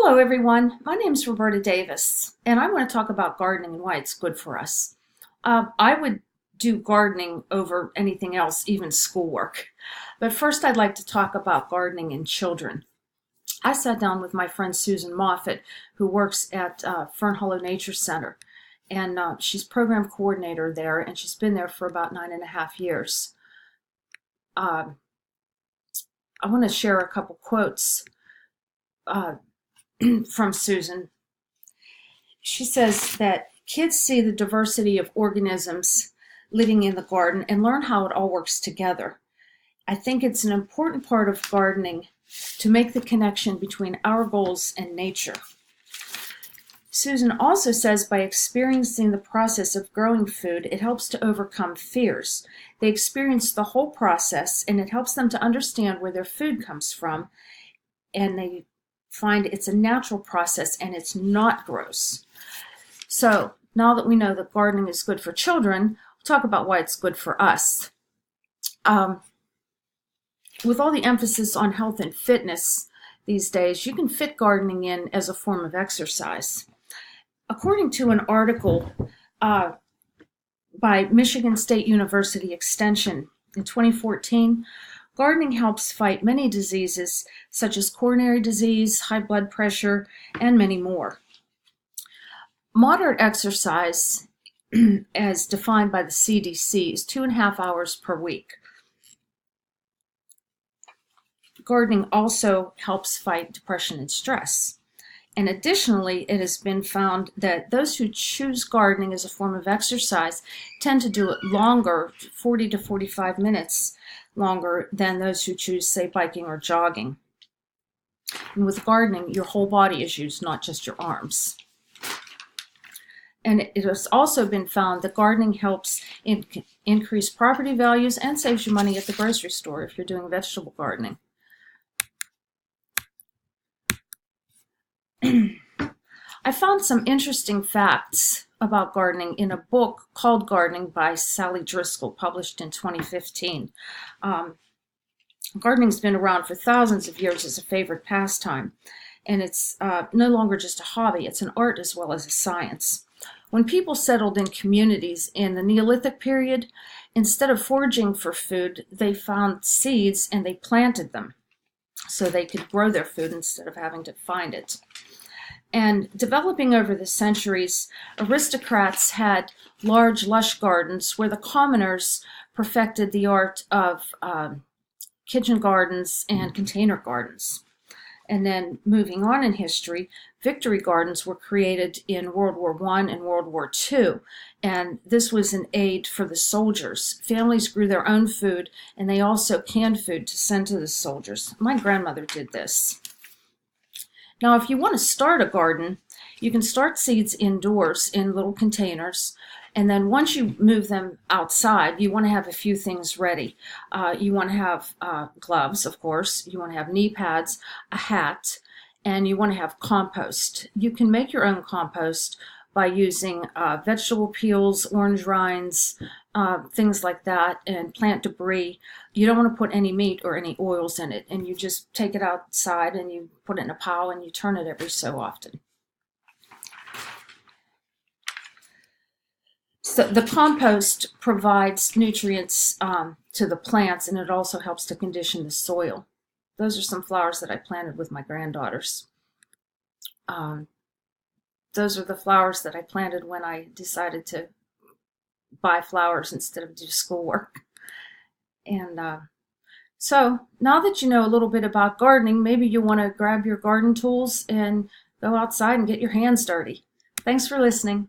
Hello everyone, my name is Roberta Davis and I want to talk about gardening and why it's good for us. I would do gardening over anything else, even schoolwork. But first I'd like to talk about gardening in children. I sat down with my friend Susan Moffett, who works at Fern Hollow Nature Center, and she's program coordinator there, and she's been there for about 9.5 years. I want to share a couple quotes from Susan. She says that kids see the diversity of organisms living in the garden and learn how it all works together. I think it's an important part of gardening to make the connection between our goals and nature. Susan also says by experiencing the process of growing food, it helps to overcome fears. They experience the whole process and it helps them to understand where their food comes from, and they find it's a natural process and it's not gross. So now that we know that gardening is good for children, we'll talk about why it's good for us. With all the emphasis on health and fitness these days, you can fit gardening in as a form of exercise. According to an article by Michigan State University Extension in 2014, gardening helps fight many diseases such as coronary disease, high blood pressure, and many more. Moderate exercise, as defined by the CDC, is 2.5 hours per week. Gardening also helps fight depression and stress. And additionally, it has been found that those who choose gardening as a form of exercise tend to do it longer, 40 to 45 minutes longer than those who choose, say, biking or jogging. And with gardening, your whole body is used, not just your arms. And it has also been found that gardening helps increase property values and saves you money at the grocery store if you're doing vegetable gardening. I found some interesting facts about gardening in a book called Gardening by Sally Driscoll, published in 2015. Gardening's been around for thousands of years as a favorite pastime, and it's no longer just a hobby, it's an art as well as a science. When people settled in communities in the Neolithic period, instead of foraging for food, they found seeds and they planted them so they could grow their food instead of having to find it. And developing over the centuries, aristocrats had large, lush gardens where the commoners perfected the art of kitchen gardens and container gardens. And then moving on in history, victory gardens were created in World War I and World War II. And this was an aid for the soldiers. Families grew their own food, and they also canned food to send to the soldiers. My grandmother did this. Now, if you want to start a garden, you can start seeds indoors in little containers, and then once you move them outside, you want to have a few things ready. You want to have gloves, of course, you want to have knee pads, a hat, and you want to have compost. You can make your own compost by using vegetable peels, orange rinds, things like that, and plant debris. You don't want to put any meat or any oils in it, and you just take it outside and you put it in a pile and you turn it every so often. So the compost provides nutrients to the plants, and it also helps to condition the soil. Those are some flowers that I planted with my granddaughters. Those are the flowers that I planted when I decided to buy flowers instead of do schoolwork. And so now that you know a little bit about gardening, maybe you want to grab your garden tools and go outside and get your hands dirty. Thanks for listening.